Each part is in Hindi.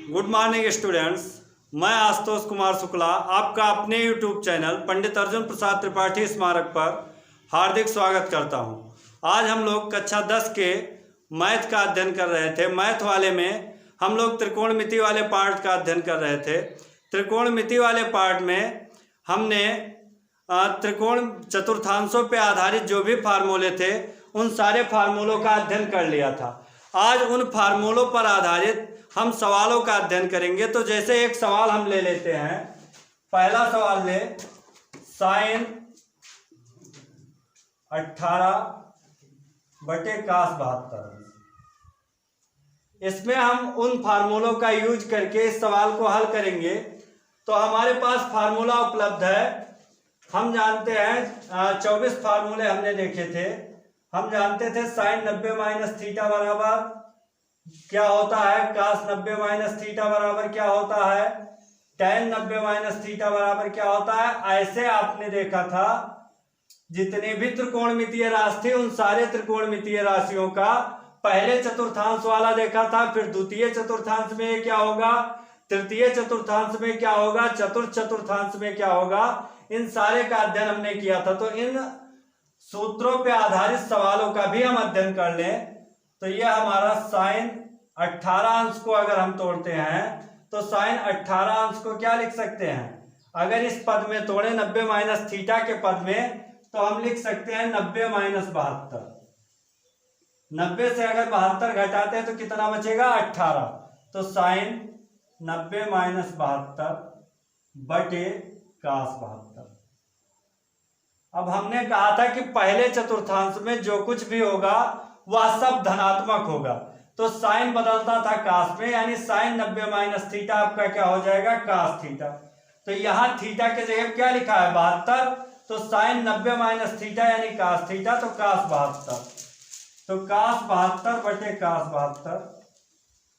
Good morning students. मैं आशुतोष कुमार शुक्ला आपका अपने यूट्यूब चैनल पंडित अर्जुन प्रसाद त्रिपाठी स्मारक पर हार्दिक स्वागत करता हूं। आज हम लोग कक्षा 10 के मैथ का अध्ययन कर रहे थे। मैथ वाले में हम लोग त्रिकोणमिति वाले पार्ट का अध्ययन कर रहे थे। त्रिकोणमिति वाले पार्ट में हमने त्रिकोण चतुर्थांशों पे आधारित जो भी फार्मूले थे उन सारे फार्मूलों का अध्ययन कर लिया था। आज उन फार्मूलों पर आधारित हम सवालों का अध्ययन करेंगे। तो जैसे एक सवाल हम ले लेते हैं। पहला सवाल ले साइन 18/cos72। इसमें हम उन फार्मूलों का यूज करके इस सवाल को हल करेंगे। तो हमारे पास फार्मूला उपलब्ध है। हम जानते हैं 24 फार्मूले हमने देखे थे। हम जानते थे साइन 90 - थीटा बराबर क्या होता है, कास 90 - थीटा बराबर क्या होता है, tan 90 - थीटा बराबर क्या होता है। ऐसे आपने देखा था जितने भी त्रिकोणमितीय राशि थे उन सारे त्रिकोणमितीय राशियों का पहले चतुर्थांश वाला देखा था, फिर द्वितीय चतुर्थांश में क्या होगा, तृतीय चतुर्थांश में क्या होगा, चतुर्थ चतुर्थांश में क्या होगा। इन सारे का अध्ययन हमने किया था। तो इन सूत्रों पे आधारित सवालों का भी हम अध्ययन कर लें। तो यह हमारा साइन 18 अंश को अगर हम तोड़ते हैं तो साइन 18 अंश को क्या लिख सकते हैं, अगर इस पद में तोड़े 90 - थीटा के पद में तो हम लिख सकते हैं 90 - 72। 90 से अगर 72 घटाते हैं तो कितना बचेगा 18। तो साइन 90 - 72/cos72। अब हमने कहा था कि पहले चतुर्थांश में जो कुछ भी होगा वह सब धनात्मक होगा। तो साइन बदलता था कास में, यानी साइन 90 - थीटा आपका क्या हो जाएगा कास थीटा। तो यहाँ थीटा के जगह क्या लिखा है 72। तो साइन 90 - थीटा यानी कास थीटा, तो कास 72। तो कास 72/cos72।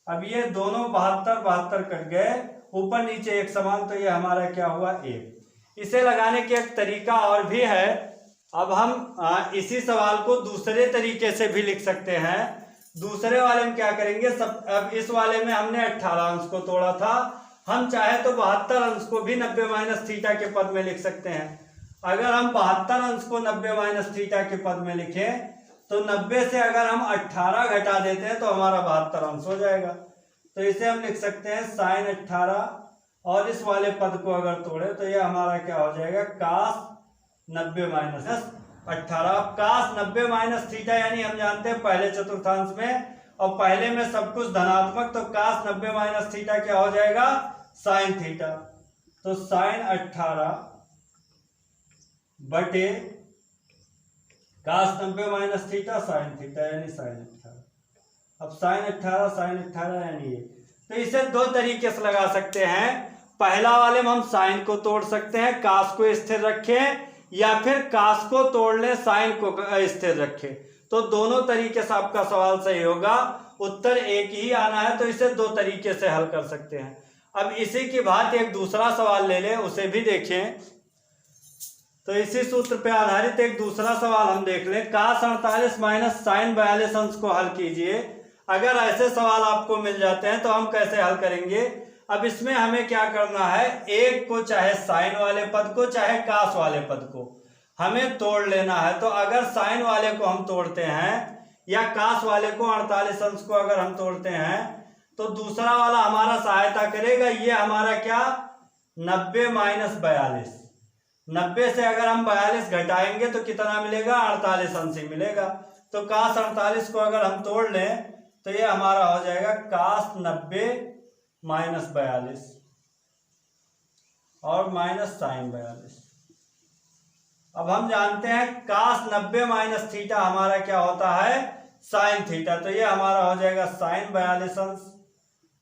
अब ये दोनों 72 कट गए, ऊपर नीचे एक समान, तो ये हमारा क्या हुआ 1। इसे लगाने के एक तरीका और भी है। अब हम इसी सवाल को दूसरे तरीके से भी लिख सकते हैं। दूसरे वाले में क्या करेंगे, अब इस वाले में हमने 18 अंश को तोड़ा था, हम चाहे तो 72 अंश को भी 90 - थीटा के पद में लिख सकते हैं। अगर हम 72 अंश को 90 - थीटा के पद में लिखें तो 90 से अगर हम 18 घटा देते हैं तो हमारा 72 अंश हो जाएगा। तो इसे हम लिख सकते हैं साइन 18, और इस वाले पद को अगर तोड़े तो यह हमारा क्या हो जाएगा कास 90 - 18। कास 90 - थीटा यानी हम जानते हैं पहले चतुर्थांश में, और पहले में सब कुछ धनात्मक, तो कास 90 - थीटा क्या हो जाएगा साइन थीटा। तो साइन 18 बटे कास 90 - थीटा साइन थीटा यानी साइन 18। अब साइन 18 यानी ये। तो इसे दो तरीके से लगा सकते हैं। पहला वाले में हम साइन को तोड़ सकते हैं, कास को स्थिर रखें, या फिर कास को तोड़ लें साइन को स्थिर रखें। तो दोनों तरीके से आपका सवाल सही होगा। उत्तर एक ही आना है, तो इसे दो तरीके से हल कर सकते हैं। अब इसी की बात एक दूसरा सवाल ले लें, उसे भी देखें। तो इसी सूत्र पे आधारित एक दूसरा सवाल हम देख लें। कास 48 - साइन 42 अंश को हल कीजिए। अगर ऐसे सवाल आपको मिल जाते हैं तो हम कैसे हल करेंगे। अब इसमें हमें क्या करना है, एक को चाहे साइन वाले पद को चाहे कास वाले पद को हमें तोड़ लेना है। तो अगर साइन वाले को हम तोड़ते हैं या कास वाले को 48 अंश को अगर हम तोड़ते हैं तो दूसरा वाला हमारा सहायता करेगा। ये हमारा क्या 90 - 42। 90 से अगर हम 42 घटाएंगे तो कितना मिलेगा 48 अंश ही मिलेगा। तो कास 48 को अगर हम तोड़ लें तो ये हमारा हो जाएगा कास 90 - 42 और माइनस साइन 42। अब हम जानते हैं कास 90 - थीटा हमारा क्या होता है साइन थीटा। तो ये हमारा हो जाएगा साइन 42 अंश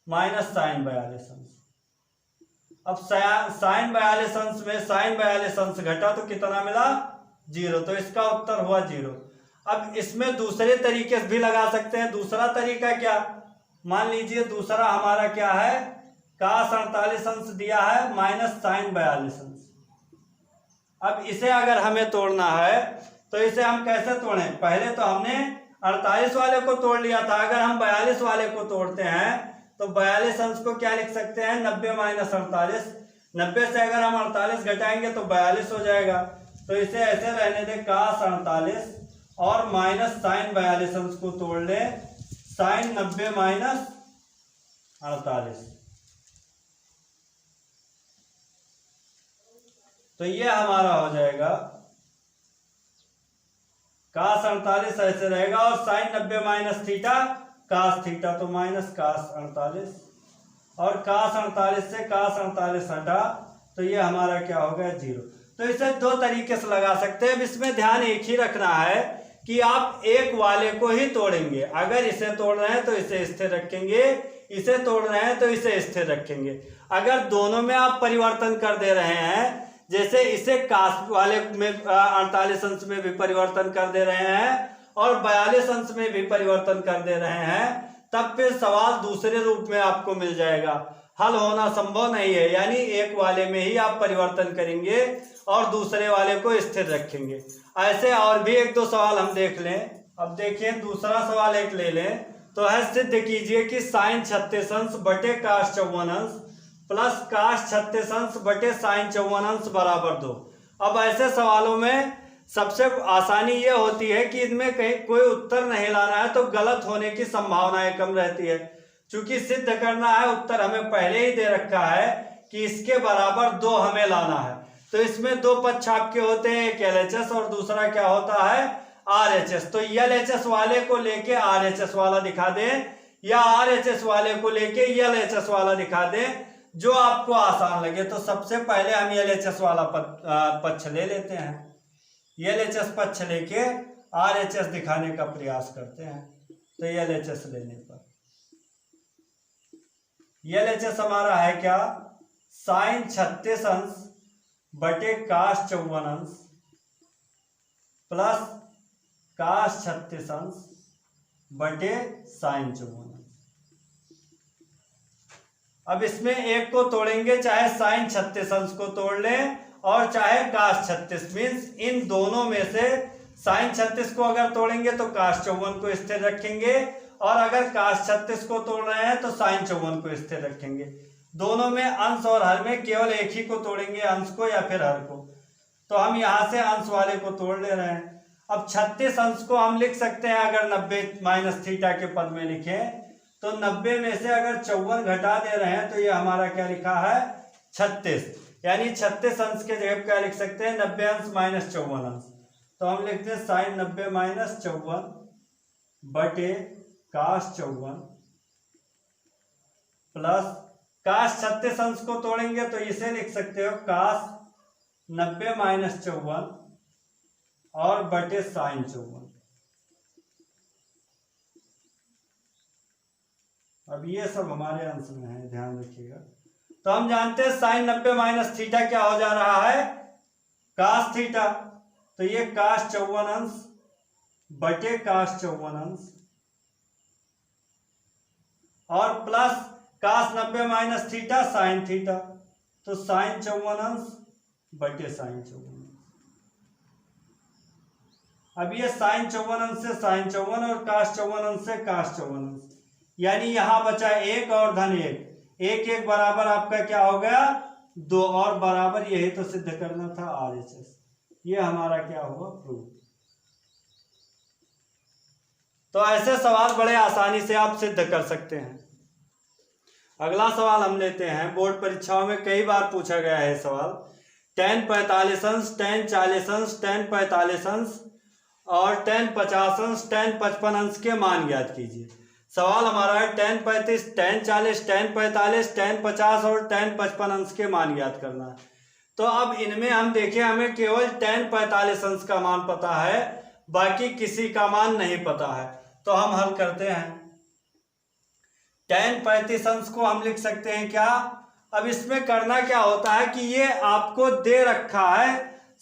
माइनस साइन 42 अंश। अब साइन 42 अंश में साइन 42 अंश घटा तो कितना मिला 0। तो इसका उत्तर हुआ 0। अब इसमें दूसरे तरीके से भी लगा सकते हैं। दूसरा तरीका क्या, मान लीजिए दूसरा हमारा क्या है कास 48 अंश दिया है माइनस साइन 42 अंश। अब इसे अगर हमें तोड़ना है तो इसे हम कैसे तोड़ें। पहले तो हमने 48 वाले को तोड़ लिया था, अगर हम 42 वाले को तोड़ते हैं तो 42 अंश को क्या लिख सकते हैं, 90 माइनस 48। 90 से अगर हम 48 घटाएंगे तो 42 हो जाएगा। तो इसे ऐसे रहने दें, cos 48 और माइनस साइन 42 अंश को तोड़ ले, साइन 90 माइनस 48। तो ये हमारा हो जाएगा cos 48 ऐसे रहेगा और sine 90 minus theta cos theta, तो माइनस cos 48 और cos 48 से cos 48 हटा तो ये हमारा क्या हो गया, 0। तो इसे दो तरीके से लगा सकते हैं। इसमें ध्यान एक ही रखना है कि आप एक वाले को ही तोड़ेंगे। अगर इसे तोड़ रहे हैं तो इसे स्थिर रखेंगे, इसे तोड़ रहे हैं तो इसे स्थिर रखेंगे। अगर दोनों में आप परिवर्तन कर दे रहे हैं, जैसे इसे कास वाले में 48 अंश में भी परिवर्तन कर दे रहे हैं और 42 अंश में भी परिवर्तन कर दे रहे हैं, तब फिर सवाल दूसरे रूप में आपको मिल जाएगा। हल होना संभव नहीं है, यानी एक वाले में ही आप परिवर्तन करेंगे और दूसरे वाले को स्थिर रखेंगे। ऐसे और भी एक दो सवाल हम देख लें। अब देखिए दूसरा सवाल एक ले लें, तो है सिद्ध कीजिए कि साइन 36 अंश बटे cos 54 अंश प्लस cos 36 अंश बटे साइन 54 अंश बराबर 2। अब ऐसे सवालों में सबसे आसानी ये होती है कि इनमें कहीं कोई उत्तर नहीं लाना है, तो गलत होने की संभावनाएं कम रहती है। चूंकि सिद्ध करना है, उत्तर हमें पहले ही दे रखा है कि इसके बराबर 2 हमें लाना है। तो इसमें दो पक्ष आपके होते हैं, एक LHS और दूसरा क्या होता है, RHS। तो LHS वाले को लेके RHS वाला दिखा दें या RHS वाले को लेके LHS वाला दिखा दें, जो आपको आसान लगे। तो सबसे पहले हम LHS वाला पक्ष ले लेते हैं। LHS पक्ष लेके RHS दिखाने का प्रयास करते हैं। तो LHS लेने पर LHS हमारा है क्या, साइन 36 अंश बटे cos 54 अंश प्लस cos 36 अंश बटे साइन 54 अंश। अब इसमें एक को तोड़ेंगे, चाहे साइन 36 अंश को तोड़ लें और चाहे cos 36, मीन्स इन दोनों में से साइन 36 को अगर तोड़ेंगे तो cos 54 को स्थिर रखेंगे और अगर cos 36 को तोड़ रहे हैं तो साइन 54 को स्थिर रखेंगे। दोनों में अंश और हर में केवल एक ही को तोड़ेंगे, अंश को या फिर हर को। तो हम यहां से अंश वाले को तोड़ ले रहे हैं। अब 36 अंश को हम लिख सकते हैं, अगर 90 माइनस थीटा के पद में लिखें तो 90 में से अगर 54 घटा दे रहे हैं तो ये हमारा क्या लिखा है, 36। यानी 36 अंश के जगह क्या लिख सकते हैं, 90 अंश माइनस 54 अंश। तो हम लिखते हैं साइन 90 माइनस 54 बटे cos 54 प्लस cos 36 अंश को तोड़ेंगे तो इसे लिख सकते हो cos 90 माइनस 54 और बटे साइन 54। अब ये सब हमारे अंश में है, ध्यान रखिएगा। तो हम जानते हैं साइन 90 माइनस थीटा क्या हो जा रहा है, cos थीटा। तो ये cos 54 अंश बटे cos 54 अंश और plus cos 90 minus theta sine theta, तो साइन 54 अंश बटे साइन 54। अब ये साइन 54 अंश से साइन 54 और cos 54 अंश से cos 54 अंश, यानी यहां बचा 1 और धन 1, 1 बराबर आपका क्या हो गया, 2 और बराबर, यही तो सिद्ध करना था RHS। ये हमारा क्या हुआ, प्रूफ। तो ऐसे सवाल बड़े आसानी से आप सिद्ध कर सकते हैं। अगला सवाल हम लेते हैं, बोर्ड परीक्षाओं में कई बार पूछा गया है सवाल। tan 45 अंश, tan 40 अंश, tan 45 अंश और tan 50 अंश, tan 55 अंश के मान ज्ञात कीजिए। सवाल हमारा है tan 35, tan 40, tan 45, tan 50 और tan 55 अंश के मान ज्ञात करना है। तो अब इनमें हम देखें, हमें केवल tan 45 अंश का मान पता है, बाकी किसी का मान नहीं पता है। तो हम हल करते हैं। tan 35 अंश को हम लिख सकते हैं क्या, अब इसमें करना क्या होता है कि ये आपको दे रखा है,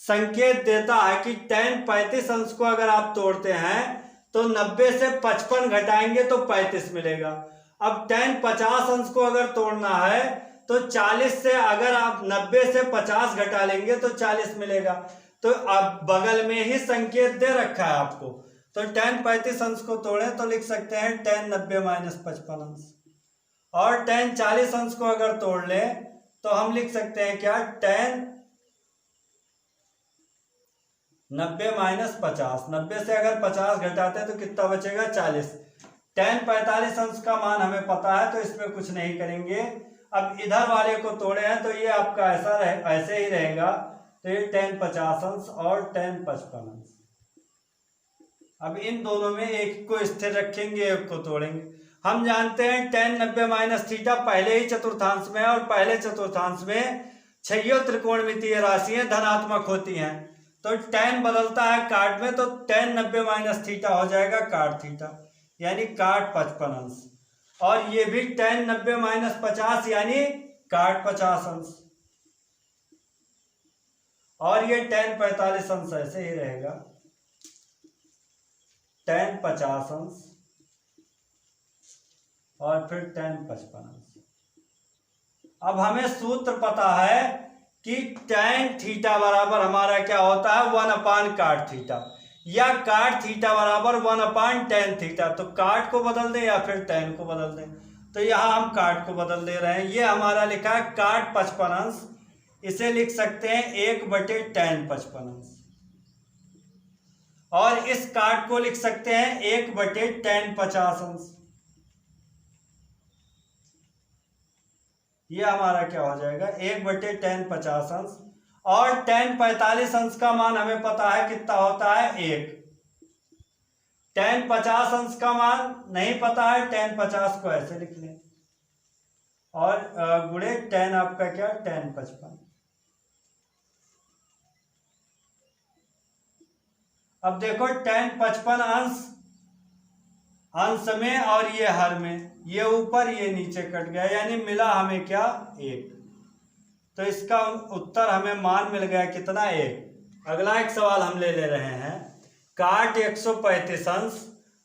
संकेत देता है कि tan 35 अंश को अगर आप तोड़ते हैं तो 90 से 55 घटाएंगे तो 35 मिलेगा। अब tan 50 अंश को अगर तोड़ना है तो 40 से अगर आप 90 से 50 घटा लेंगे तो 40 मिलेगा। तो अब बगल में ही संकेत दे रखा है आपको। तो tan 35 अंश को तोड़े तो लिख सकते हैं tan 90 माइनस 55 अंश और tan 40 अंश को अगर तोड़ ले तो हम लिख सकते हैं क्या, tan 90 माइनस 50। 90 से अगर 50 घटाते हैं तो कितना बचेगा, 40। tan 45 अंश का मान हमें पता है तो इसमें कुछ नहीं करेंगे। अब इधर वाले को तोड़े हैं तो ये आपका ऐसे ही रहेगा, तो ये tan 50 अंश और tan 55 अंश। अब इन दोनों में एक को स्थिर रखेंगे, एक को तोड़ेंगे। हम जानते हैं tan 90 माइनस थीटा पहले ही चतुर्थांश में है, और पहले चतुर्थांश में छहियों त्रिकोणमितीय राशियां धनात्मक होती हैं। तो tan बदलता है काट में, तो tan 90 माइनस थीटा हो जाएगा काट थीटा, यानी काट 55 अंश। और ये भी tan 90 माइनस 50 यानी काट 50 अंश। और ये tan 45 अंश ऐसे ही रहेगा, tan 50 अंश और फिर tan 55 अंश। अब हमें सूत्र पता है कि tan थीटा बराबर हमारा क्या होता है, 1 काट थीटा, या काट थीटा बराबर 1 tan थीटा। तो काट को बदल दें या फिर tan को बदल दें, तो यहाँ हम काट को बदल दे रहे हैं। ये हमारा लिखा है काट 55 अंश, इसे लिख सकते हैं 1/tan 55 अंश। और इस काट को लिख सकते हैं 1/tan 50 अंश। ये हमारा क्या हो जाएगा, 1/tan 50 अंश। और tan 45 अंश का मान हमें पता है कितना होता है, 1। tan 50 अंश का मान नहीं पता है, tan 50 को ऐसे लिख लें, और गुणे tan आपका क्या, tan 55। अब देखो tan 55 अंश में और ये हर में, ये ऊपर ये नीचे कट गया, यानी मिला हमें क्या, 1। तो इसका उत्तर हमें मान मिल गया कितना, 1। अगला एक सवाल हम ले रहे हैं, काट 135 अंश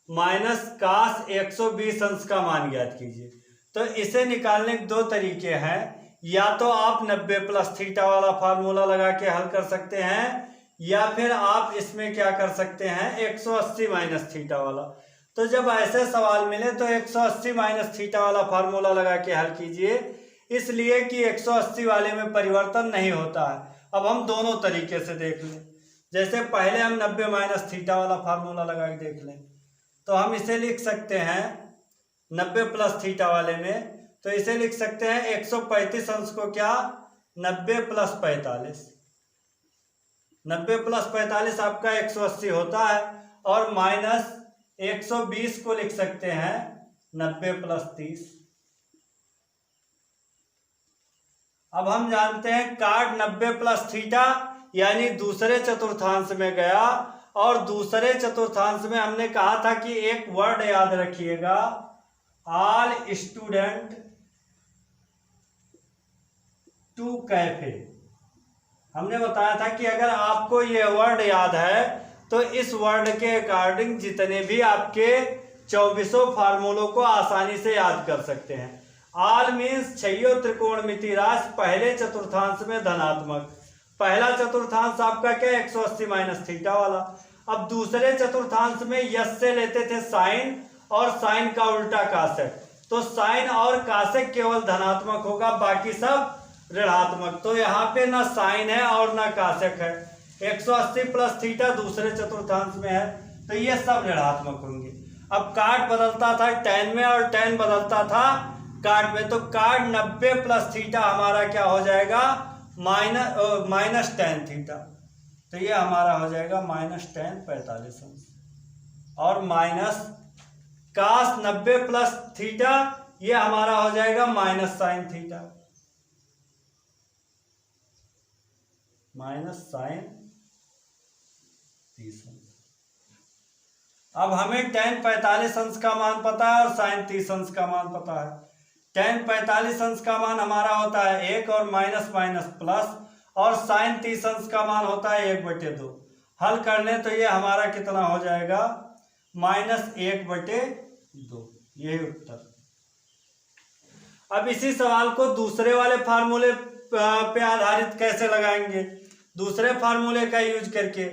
माइनस कास 120 अंश का मान ज्ञात कीजिए। तो इसे निकालने के दो तरीके हैं, या तो आप 90 प्लस थीटा वाला फार्मूला लगा के हल कर सकते हैं, या फिर आप इसमें क्या कर सकते हैं, 180 माइनस थीटा वाला। तो जब ऐसे सवाल मिले तो 180 माइनस थीटा वाला फार्मूला लगा के हल कीजिए, इसलिए कि 180 वाले में परिवर्तन नहीं होता है। अब हम दोनों तरीके से देख लें, जैसे पहले हम 90 माइनस थीटा वाला फार्मूला लगा के देख लें, तो हम इसे लिख सकते हैं 90 प्लस थीटा वाले में, तो इसे लिख सकते हैं 135 अंश को क्या, 90 प्लस 45। 90 प्लस 45 आपका 180 होता है, और माइनस 120 को लिख सकते हैं 90 प्लस 30। अब हम जानते हैं काट 90 प्लस थीटा यानी दूसरे चतुर्थांश में गया, और दूसरे चतुर्थांश में हमने कहा था कि एक वर्ड याद रखिएगा, ऑल स्टूडेंट टू कैफे। हमने बताया था कि अगर आपको यह वर्ड याद है तो इस वर्ड के अकॉर्डिंग जितने भी आपके 24 फार्मूलों को आसानी से याद कर सकते हैं। ऑल मीन्स छहियों त्रिकोणमितीय राशि पहले चतुर्थांश में धनात्मक। पहला चतुर्थांश आपका क्या, 180 माइनस थीटा वाला। अब दूसरे चतुर्थांश में यश से लेते थे साइन, और साइन का उल्टा कासेक, तो साइन और कासेक केवल धनात्मक होगा, बाकी सब ऋणात्मक। तो यहाँ पे ना साइन है और ना कासेक है। 180 प्लस थीटा दूसरे चतुर्थांश में है, तो ये सब ऋणात्मक होंगे। अब काट बदलता था tan में और tan बदलता था काट में, तो काट 90 प्लस थीटा हमारा क्या हो जाएगा, माइनस tan थीटा। तो ये हमारा हो जाएगा माइनस tan 45 अंश, और माइनस कास 90 प्लस थीटा, ये हमारा हो जाएगा minus sine theta, minus sine 30 अंश। अब हमें tan 45 अंश का मान पता है और साइन 30 अंश का मान पता है। tan 45 अंश का मान हमारा होता है 1, और माइनस माइनस प्लस, और साइन 30 अंश का मान होता है 1/2। हल कर लें तो ये हमारा कितना हो जाएगा, माइनस 1/2। यही उत्तर। अब इसी सवाल को दूसरे वाले फार्मूले पे आधारित कैसे लगाएंगे, दूसरे फार्मूले का यूज करके।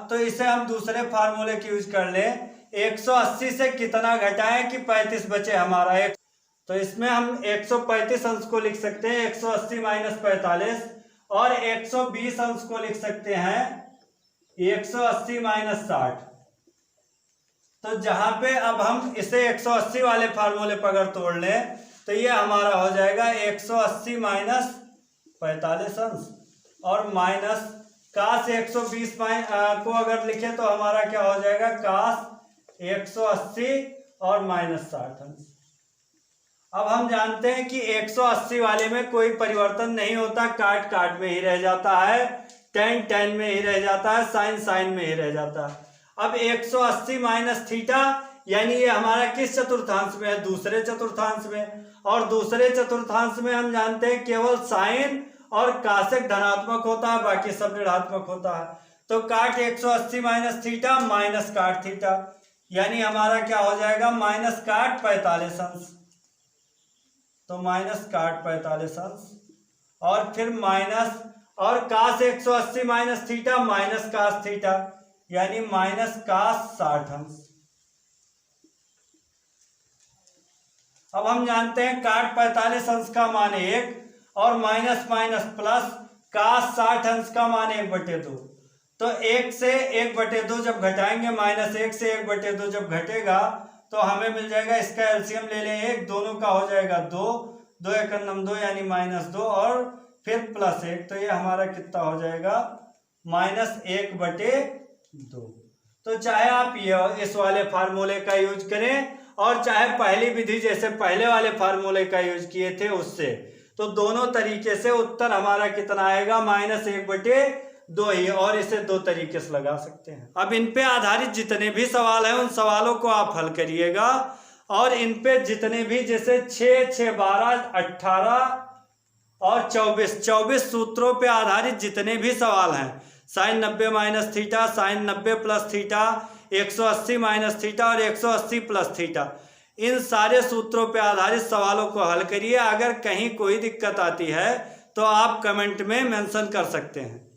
तो इसे हम दूसरे फार्मूले की यूज कर ले। 180 से कितना घटाएं कि 35 बचे हमारा, तो इसमें हम 135 अंश को लिख सकते हैं 180 माइनस 45 और 120 अंश को लिख सकते हैं 180 माइनस 60। तो जहां पे अब हम इसे 180 वाले फार्मूले पर अगर तोड़ लें तो ये हमारा हो जाएगा 180 माइनस 45 अंश और माइनस काश 120 को अगर लिखे तो हमारा क्या हो जाएगा काश 180 और माइनस 60 अंश। अब हम जानते हैं कि 180 वाले में कोई परिवर्तन नहीं होता, काट काट में ही रह जाता है, टेन टेन में ही रह जाता है, साइन साइन में ही रह जाता है। अब 180 माइनस थीटा यानी ये हमारा किस चतुर्थांश में है, दूसरे चतुर्थांश में, और दूसरे चतुर्थांश में हम जानते हैं केवल साइन और कासेक धनात्मक होता है, बाकी सब ऋणात्मक होता है। तो काट 180 माइनस थीटा माइनस काट थीटा यानी हमारा क्या हो जाएगा माइनस काट 45 अंश। तो माइनस काट 45 अंश और फिर माइनस और cos 180 minus theta minus cos theta यानी माइनस कास 60 अंश। अब हम जानते हैं काट 45 अंश का मान 1 और माइनस माइनस प्लस कास 60 अंश का मान 1/2। तो 1 से 1/2 जब घटाएंगे, माइनस 1 से 1/2 जब घटेगा तो हमें मिल जाएगा, इसका एलसीएम ले लें 1, दोनों का हो जाएगा 2, 2 × 2 यानी -2 और फिर +1। तो ये हमारा कितना हो जाएगा -1/2। तो चाहे आप ये इस वाले फार्मूले का यूज करें और चाहे पहली विधि जैसे पहले वाले फार्मूले का यूज किए थे उससे, तो दोनों तरीके से उत्तर हमारा कितना आएगा -1/2 ही, और इसे दो तरीके से लगा सकते हैं। अब इन पे आधारित जितने भी सवाल हैं उन सवालों को आप हल करिएगा और इन पे जितने भी जैसे 6, 6, 12, 18 और 24 सूत्रों पे आधारित जितने भी सवाल हैं, sin 90 minus theta, sin 90 plus theta, 180 minus theta और 180 प्लस थीटा, इन सारे सूत्रों पे आधारित सवालों को हल करिए। अगर कहीं कोई दिक्कत आती है तो आप कमेंट में मेंशन कर सकते हैं।